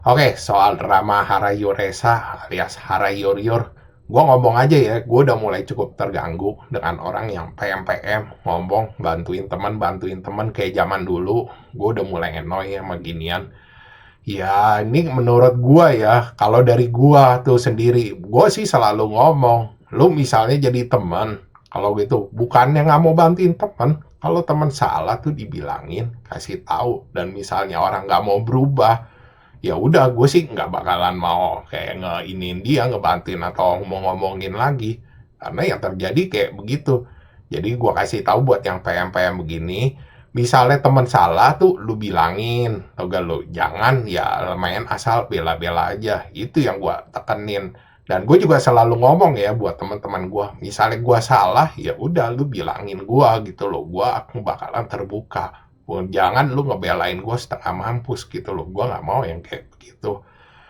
Oke, soal drama Harayuresa alias Harayuriur, gue ngomong aja ya, gue udah mulai cukup terganggu dengan orang yang PM-PM, ngomong, bantuin teman kayak zaman dulu. Gue udah mulai annoy sama ginian. Ya, ini menurut gue ya, kalau dari gue tuh sendiri, gue sih selalu ngomong, lu misalnya jadi teman, kalau gitu, bukannya nggak mau bantuin teman, kalau teman salah tuh dibilangin, kasih tahu, dan misalnya orang nggak mau berubah, ya udah gue sih nggak bakalan mau kayak ngeinin dia ngebantuin atau mau ngomongin lagi karena yang terjadi kayak begitu. Jadi gue kasih tahu buat yang PM-PM begini, misalnya teman salah tuh lu bilangin, tau gak lu, jangan ya main asal bela-bela aja, itu yang gue tekenin. Dan gue juga selalu ngomong ya buat teman-teman gue, misalnya gue salah ya udah lu bilangin gue gitu loh, gue aku bakalan terbuka. Jangan lu ngebelain gue setengah mampus gitu loh. Gue nggak mau yang kayak begitu.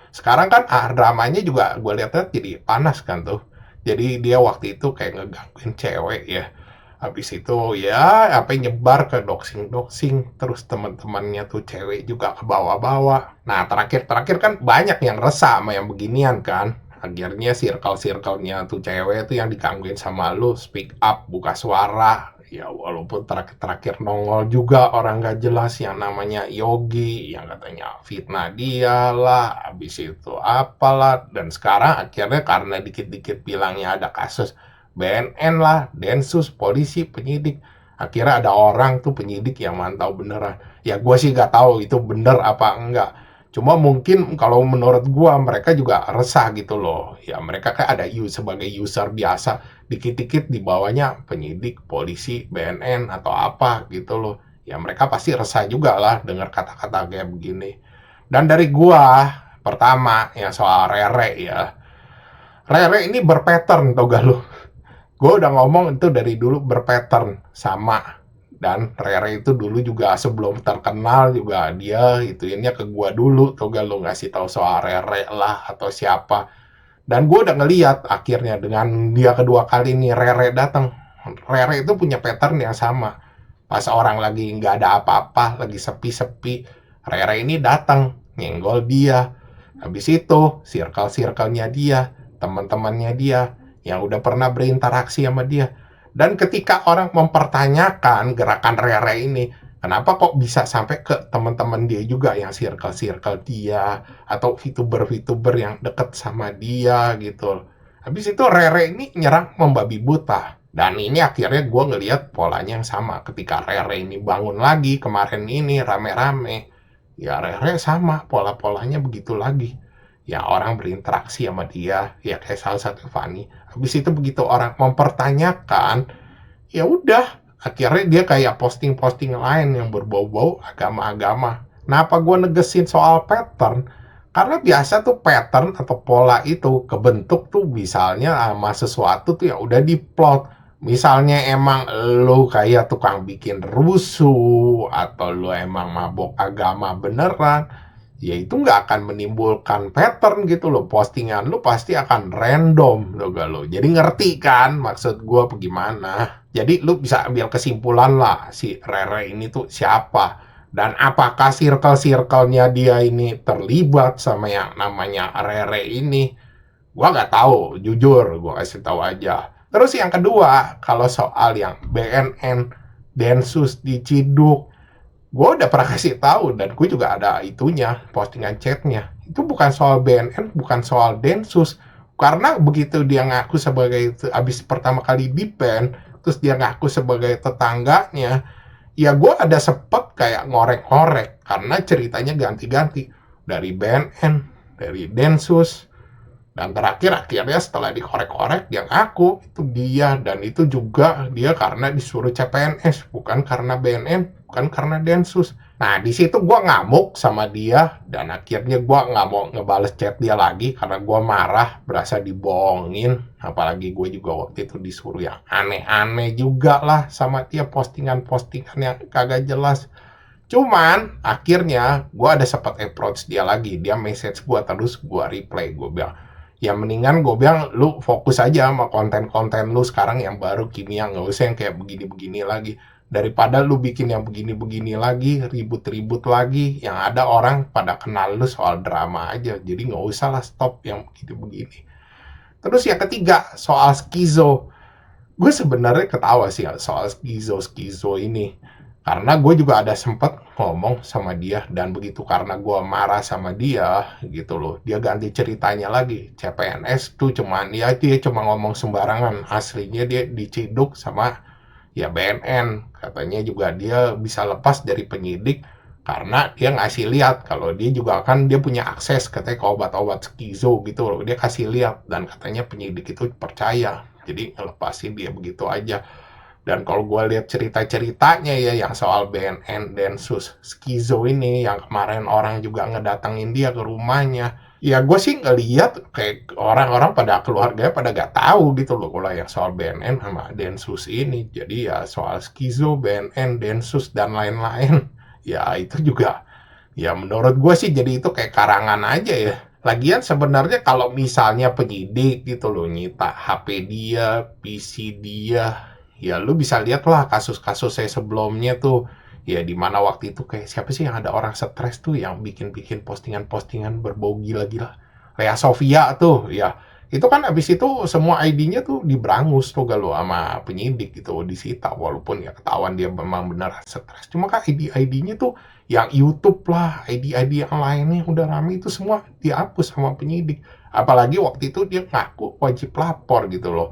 Sekarang kan dramanya juga gue lihat jadi panas kan tuh. Jadi dia waktu itu kayak ngegangguin cewek ya. Habis itu ya apa nyebar ke doxing-doxing. Terus teman-temannya tuh cewek juga ke bawah-bawah. Nah terakhir-terakhir kan banyak yang resah sama yang beginian kan. Akhirnya circle-circle-nya tuh cewek tuh yang digangguin sama lu speak up, buka suara. Ya walaupun terakhir-terakhir nongol juga orang gak jelas yang namanya Yogi yang katanya fitnah dia lah, habis itu apalah, dan sekarang akhirnya karena dikit-dikit bilangnya ada kasus BNN lah, Densus, polisi, penyidik, akhirnya ada orang tuh penyidik yang mantau beneran. Ya gue sih gak tahu itu bener apa enggak. Cuma mungkin kalau menurut gua mereka juga resah gitu loh. Ya mereka kan ada sebagai user biasa, dikit-dikit di bawahnya penyidik, polisi, BNN atau apa gitu loh. Ya mereka pasti resah juga lah dengar kata-kata kayak begini. Dan dari gua, pertama ya soal Rere ya. Rere ini berpattern tau gak lu? Gue udah ngomong itu dari dulu berpattern sama. Dan Rere itu dulu juga sebelum terkenal juga dia ituinnya ke gua dulu tuh gak lu ngasih tahu soal Rere lah atau siapa. Dan gue udah ngeliat akhirnya dengan dia kedua kali nih Rere datang. Rere itu punya pattern yang sama. Pas orang lagi nggak ada apa-apa, lagi sepi-sepi, Rere ini datang nyenggol dia. Habis itu circle-circle-nya dia, teman-temannya dia yang udah pernah berinteraksi sama dia. Dan ketika orang mempertanyakan gerakan Rere ini, kenapa kok bisa sampai ke teman-teman dia juga yang circle-circle dia atau VTuber-VTuber yang deket sama dia gitu. Habis itu Rere ini nyerang membabi buta. Dan ini akhirnya gue ngelihat polanya yang sama ketika Rere ini bangun lagi kemarin ini rame-rame. Ya Rere sama pola-polanya begitu lagi. Ya orang berinteraksi sama dia, ya kayak salah satu Fanny. Habis itu begitu orang mempertanyakan, ya udah akhirnya dia kayak posting-posting lain yang berbau-bau agama-agama. Kenapa gue negesin soal pattern? Karena biasa tuh pattern atau pola itu kebentuk tuh misalnya sama sesuatu tuh yang udah diplot. Misalnya emang lu kayak tukang bikin rusuh atau lu emang mabok agama beneran, ya itu nggak akan menimbulkan pattern gitu loh. Postingan lu pasti akan random loh gak lo. Jadi ngerti kan maksud gue bagaimana. Jadi lu bisa ambil kesimpulan lah si Rere ini tuh siapa. Dan apakah circle-circle-nya dia ini terlibat sama yang namanya Rere ini. Gua nggak tahu, jujur gua kasih tahu aja. Terus yang kedua, kalau soal yang BNN, Densus diciduk, gue udah pernah kasih tahu dan gue juga ada itunya postingan chatnya itu bukan soal BNN bukan soal Densus karena begitu dia ngaku sebagai abis pertama kali di ban terus dia ngaku sebagai tetangganya ya gue ada sepet kayak ngorek-ngorek karena ceritanya ganti-ganti dari BNN dari Densus dan terakhir akhirnya setelah dikorek-korek dia ngaku itu dia dan itu juga dia karena disuruh CPNS bukan karena BNN bukan karena Densus. Nah di situ gue ngamuk sama dia dan akhirnya gue nggak mau ngebales chat dia lagi karena gue marah berasa dibohongin apalagi gue juga waktu itu disuruh yang aneh-aneh juga lah sama dia postingan-postingan yang kagak jelas. Cuman akhirnya gue ada sempat approach dia lagi dia message gue terus gue reply gue bilang ya mendingan gue bilang lu fokus aja sama konten-konten lu sekarang yang baru kimia nggak usah yang kayak begini-begini lagi Daripada lu bikin yang begini-begini lagi, ribut-ribut lagi, yang ada orang pada kenal lu soal drama aja. Jadi nggak usah lah stop yang begini-begini. Terus yang ketiga, soal skizo. Gue sebenarnya ketawa sih soal skizo ini. Karena gue juga ada sempet ngomong sama dia, dan begitu karena gue marah sama dia gitu loh, dia ganti ceritanya lagi. CPNS tuh cuman, ya dia cuma ngomong sembarangan, aslinya dia diciduk sama ya BNN. Katanya juga dia bisa lepas dari penyidik karena dia ngasih lihat kalau dia juga kan dia punya akses katanya ke obat-obat skizo gitu loh. Dia kasih lihat dan katanya penyidik itu percaya. Jadi ngelepasin dia begitu aja. Dan kalau gue lihat cerita-ceritanya ya yang soal BNN Densus skizo ini yang kemarin orang juga ngedatengin dia ke rumahnya, ya gue sih ngeliat kayak orang-orang pada keluarganya pada gak tahu gitu loh kalau yang soal BNN sama Densus ini. Jadi ya soal skizo, BNN, Densus dan lain-lain, ya itu juga ya menurut gue sih jadi itu kayak karangan aja ya. Lagian sebenarnya kalau misalnya penyidik gitu loh nyita HP dia, PC dia, ya lu bisa lihat lah kasus-kasus saya sebelumnya tuh. Ya di mana waktu itu kayak siapa sih yang ada orang stres tuh yang bikin-bikin postingan-postingan berbau gila-gila. Kayak Sofia tuh, ya. Itu kan abis itu semua ID-nya tuh diberangus tuh galau sama penyidik gitu, disita walaupun ya ketahuan dia memang benar stres. Cuma kan ID-ID-nya tuh yang YouTube lah, ID-ID yang lainnya udah rame itu semua dihapus sama penyidik. Apalagi waktu itu dia ngaku wajib lapor gitu loh.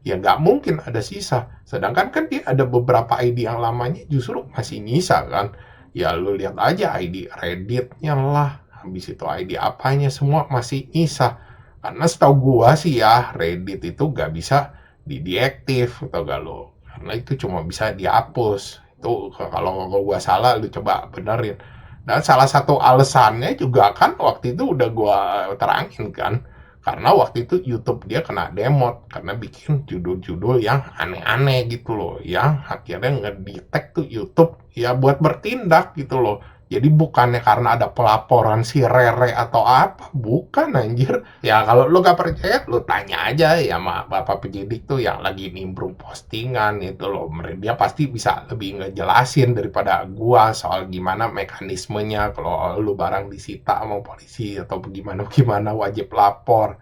Ya nggak mungkin ada sisa. Sedangkan kan dia ada beberapa ID yang lamanya justru masih nyisa kan. Ya lu lihat aja ID Reddit-nya lah, habis itu ID apanya semua masih nyisa. Karena setahu gua sih ya Reddit itu nggak bisa dideaktif atau gak lo. Karena itu cuma bisa dihapus. Itu kalau gua salah lu coba benerin. Dan salah satu alasannya juga kan waktu itu udah gua terangin kan. Karena waktu itu YouTube dia kena demot karena bikin judul-judul yang aneh-aneh gitu loh, yang akhirnya ngedetect tuh YouTube ya buat bertindak gitu loh. Jadi bukannya karena ada pelaporan si Rere atau apa, bukan anjir. Ya kalau lu gak percaya, lu tanya aja ya sama bapak penyidik tuh yang lagi nimbrung postingan itu loh. Dia pasti bisa lebih ngejelasin daripada gua soal gimana mekanismenya kalau lu barang disita sama polisi atau gimana wajib lapor.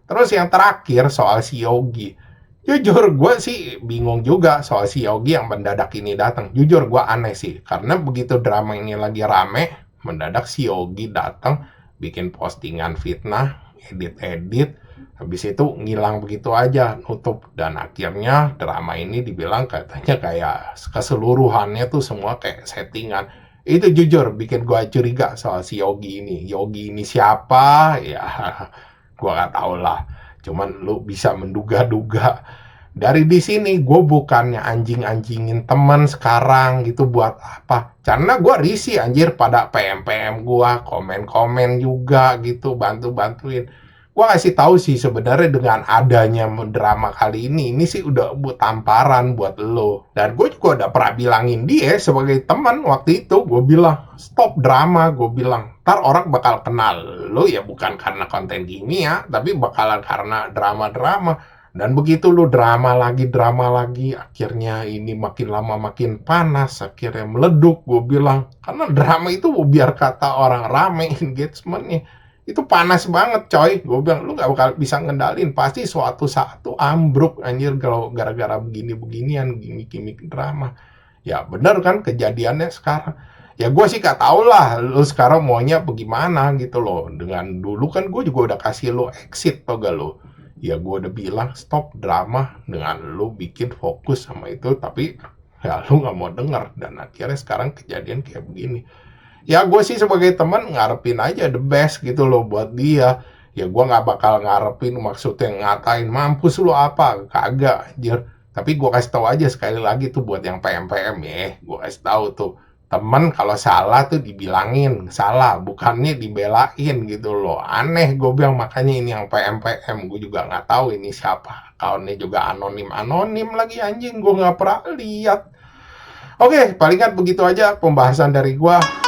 Terus yang terakhir soal si Yogi. Jujur gue sih bingung juga soal si Yogi yang mendadak ini datang. Jujur gue aneh sih. Karena begitu drama ini lagi rame, mendadak si Yogi datang bikin postingan fitnah, edit-edit, habis itu ngilang begitu aja, nutup. Dan akhirnya drama ini dibilang katanya kayak keseluruhannya tuh semua kayak settingan. Itu jujur bikin gue curiga soal si Yogi ini. Yogi ini siapa? Ya gue gak tau lah. Cuman lu bisa menduga-duga. Dari di sini gue bukannya anjing-anjingin teman sekarang gitu buat apa. Karena gue risih anjir pada PM-PM gue, komen-komen juga gitu, bantu-bantuin. Gue kasih tahu sih sebenarnya dengan adanya drama kali ini sih udah buat tamparan buat lo. Dan gue juga udah pernah bilangin dia sebagai teman waktu itu. Gue bilang, stop drama, gue bilang. Ntar orang bakal kenal lo ya bukan karena konten gini ya, tapi bakalan karena drama-drama. Dan begitu lu drama lagi, akhirnya ini makin lama makin panas, akhirnya meleduk, gue bilang. Karena drama itu biar kata orang rame engagementnya. Itu panas banget coy, gue bilang lu gak bakal bisa ngendalin, pasti suatu saat tuh ambruk anjir kalau gara-gara begini-beginian, gimmick-gimmick drama. Ya bener kan kejadiannya sekarang. Ya gue sih gak tau lah lu sekarang maunya bagaimana gitu loh. Dengan dulu kan gue juga udah kasih lu exit tau gak lo. Ya gue udah bilang stop drama dengan lu bikin fokus sama itu, tapi ya lu gak mau denger. Dan akhirnya sekarang kejadian kayak begini. Ya gue sih sebagai teman ngarepin aja the best gitu loh buat dia. Ya gue gak bakal ngarepin maksudnya ngatain mampus lu apa, kagak anjir. Tapi gue kasih tahu aja sekali lagi tuh buat yang PM-PM ya. Gue kasih tahu tuh, temen kalau salah tuh dibilangin salah, bukannya dibelain gitu loh. Aneh gue bilang, makanya ini yang PM-PM. Gue juga gak tahu ini siapa. Akunnya juga anonim lagi anjing, gue gak pernah lihat. Oke, palingan begitu aja pembahasan dari gue.